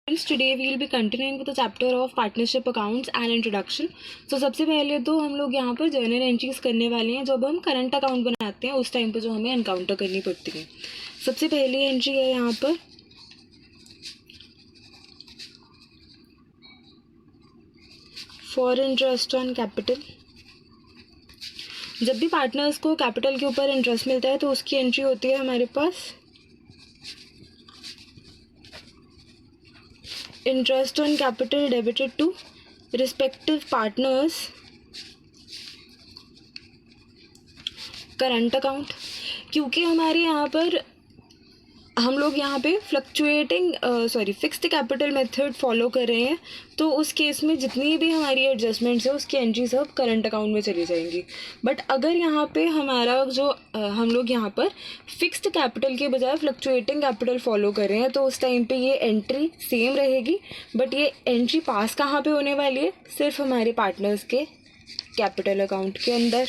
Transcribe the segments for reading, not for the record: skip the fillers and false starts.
Today we will be continuing with the chapter of partnership accounts and introduction. So सबसे पहले तो हम लोग यहाँ पर जर्नल एंट्रीज करने वाले हैं जब हम करंट अकाउंट बनाते हैं उस टाइम पे जो हमें एनकाउंटर करनी पड़ती है। सबसे पहली एंट्री है यहाँ पर फॉर इंटरेस्ट ऑन कैपिटल। जब भी पार्टनर्स को कैपिटल के ऊपर इंटरेस्ट मिलता है तो उसकी एंट्री होती है हमारे पास interest on capital debited to respective partners current account. क्योंकि हमारे यहाँ पर हम लोग यहाँ पे फिक्स्ड कैपिटल मेथड फॉलो कर रहे हैं तो उस केस में जितनी भी हमारी एडजस्टमेंट्स है उसकी एंट्री सब करंट अकाउंट में चली जाएंगी। बट अगर यहाँ पे हमारा जो हम लोग यहाँ पर फिक्स्ड कैपिटल के बजाय फ्लक्चुएटिंग कैपिटल फॉलो कर रहे हैं तो उस टाइम पे ये एंट्री सेम रहेगी। बट ये एंट्री पास कहाँ पे होने वाली है? सिर्फ हमारे पार्टनर्स के कैपिटल अकाउंट के अंदर।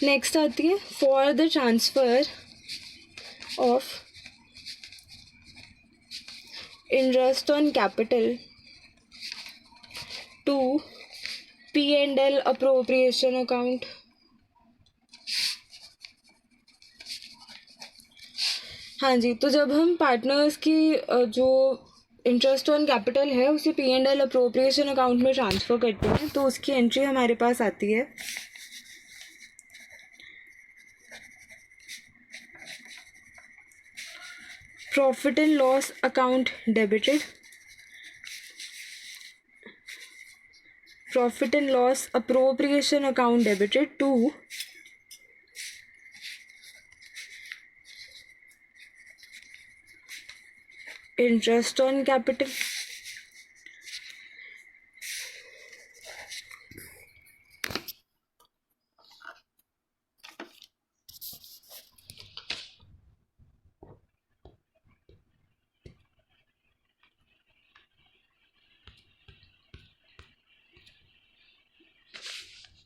नेक्स्ट आती है for the transfer of interest on capital to P&L appropriation account। हाँ जी, तो जब हम पार्टनर्स की जो इंटरेस्ट ऑन कैपिटल है उसे P&L अप्रोप्रिएशन अकाउंट में ट्रांसफ़र करते हैं तो उसकी एंट्री हमारे पास आती है profit and loss account debited, profit and loss appropriation account debited to interest on capital.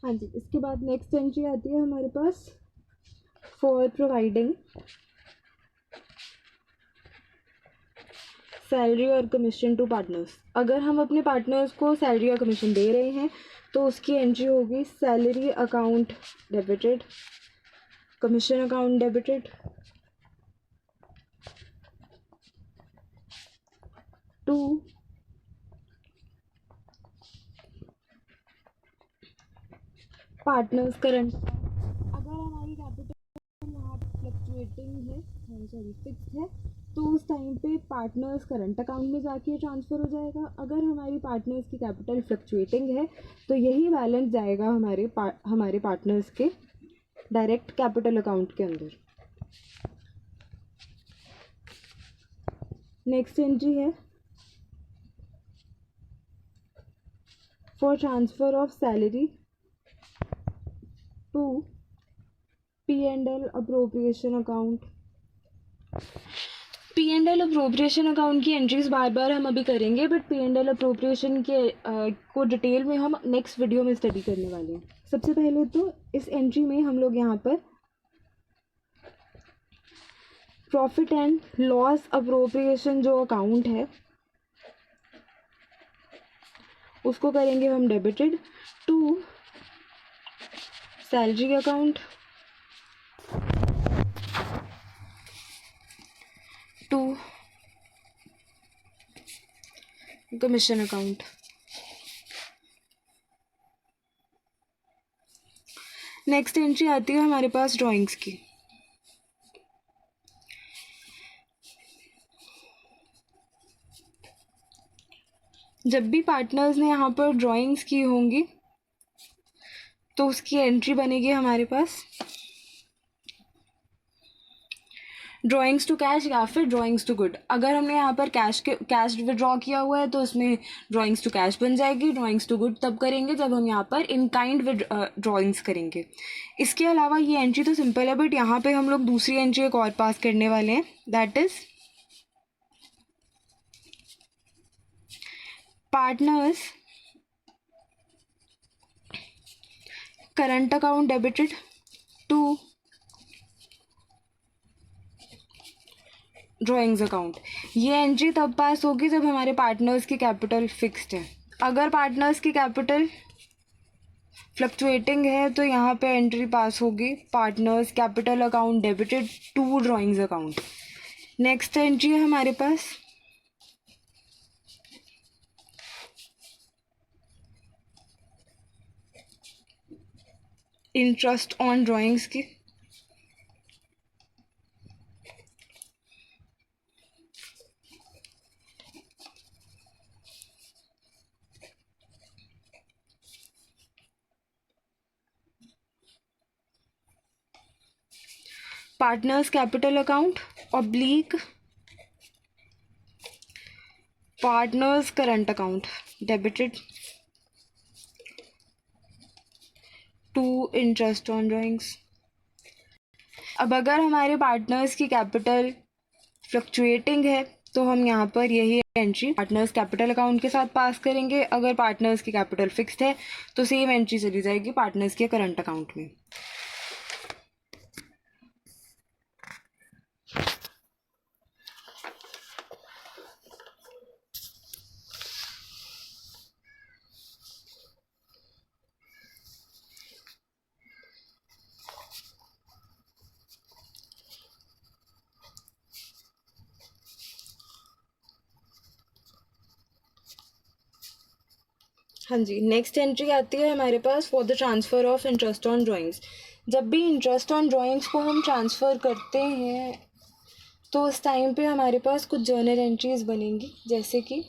हाँ जी, इसके बाद नेक्स्ट एंट्री आती है हमारे पास फॉर प्रोवाइडिंग सैलरी और कमीशन टू पार्टनर्स। अगर हम अपने पार्टनर्स को सैलरी या कमीशन दे रहे हैं तो उसकी एंट्री होगी salary account debited, commission account debited to partners current. अगर हमारी कैपिटल यहाँ फ्लक्चुएटिंग है फिक्स्ड है तो उस टाइम पे पार्टनर्स करंट अकाउंट में जाके ट्रांसफ़र हो जाएगा। अगर हमारी पार्टनर्स की कैपिटल फ्लक्चुएटिंग है तो यही बैलेंस जाएगा हमारे पार्टनर्स के डायरेक्ट कैपिटल अकाउंट के अंदर। नेक्स्ट एंट्री है for transfer of salary to P&L appropriation account. P&L appropriation account की एंट्रीज बार बार हम अभी करेंगे बट P&L अप्रोप्रिएशन के को डिटेल में हम नेक्स्ट वीडियो में स्टडी करने वाले हैं। सबसे पहले तो इस एंट्री में हम लोग यहाँ पर प्रॉफिट एंड लॉस अप्रोप्रिएशन जो अकाउंट है उसको करेंगे हम debited to salary account to commission account. Next entry आती है हमारे पास ड्राइंग्स की। जब भी पार्टनर्स ने यहाँ पर ड्राइंग्स की होंगी तो उसकी एंट्री बनेगी हमारे पास ड्राइंग्स टू कैश या फिर ड्राइंग्स टू गुड। अगर हमने यहाँ पर कैश विड्रॉ किया हुआ है तो उसमें ड्राइंग्स टू कैश बन जाएगी। ड्राइंग्स टू गुड तब करेंगे जब हम यहाँ पर इन काइंड ड्राइंग्स करेंगे। इसके अलावा ये एंट्री तो सिंपल है बट यहाँ पे हम लोग दूसरी एंट्री एक और पास करने वाले हैं that is partners current account debited to drawings account. ये एंट्री तब पास होगी जब हमारे पार्टनर्स की कैपिटल फिक्स्ड है। अगर पार्टनर्स की कैपिटल फ्लक्चुएटिंग है तो यहाँ पे एंट्री पास होगी partners capital account debited to drawings account. Next entry है हमारे पास इंटरेस्ट ऑन ड्राइंग्स की। Partners capital account oblique partners current account debited to interest on drawings. अब अगर हमारे पार्टनर्स की कैपिटल फ्लक्चुएटिंग है तो हम यहाँ पर यही एंट्री पार्टनर्स कैपिटल अकाउंट के साथ पास करेंगे। अगर पार्टनर्स की कैपिटल फिक्स्ड है तो सेम एंट्री चली जाएगी पार्टनर्स के करंट अकाउंट में। हाँ जी, नेक्स्ट एंट्री आती है हमारे पास for the transfer of interest on drawings. जब भी इंटरेस्ट ऑन ड्राइंग्स को हम ट्रांसफ़र करते हैं तो उस टाइम पे हमारे पास कुछ जर्नल एंट्रीज बनेंगी, जैसे कि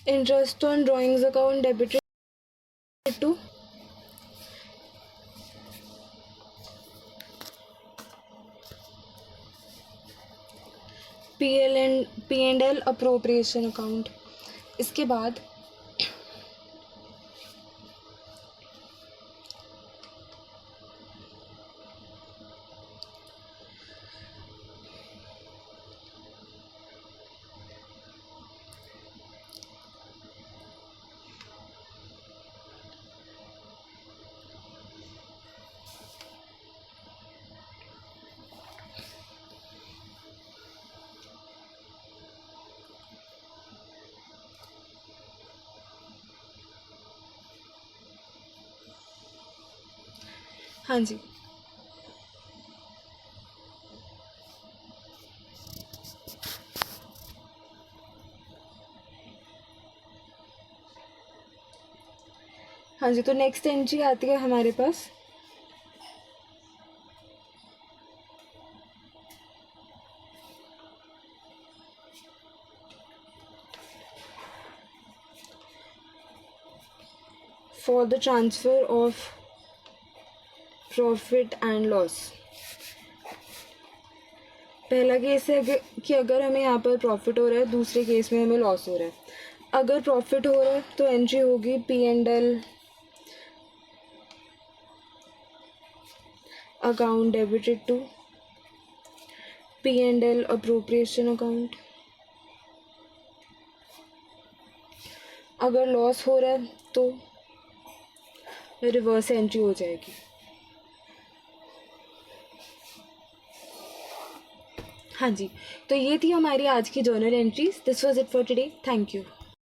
interest on drawings account debited to P&L appropriation account. इसके बाद हाँ जी, हाँ जी, तो नेक्स्ट एंट्री आती है हमारे पास for the transfer of profit and loss. पहला केस है कि अगर हमें यहाँ पर प्रॉफिट हो रहा है, दूसरे केस में हमें लॉस हो रहा है। अगर प्रॉफिट हो रहा है तो एंट्री होगी P&L account debited to P&L appropriation account. अगर लॉस हो रहा है तो रिवर्स एंट्री हो जाएगी। हाँ जी, तो ये थी हमारी आज की journal entries. This was it for today. Thank you.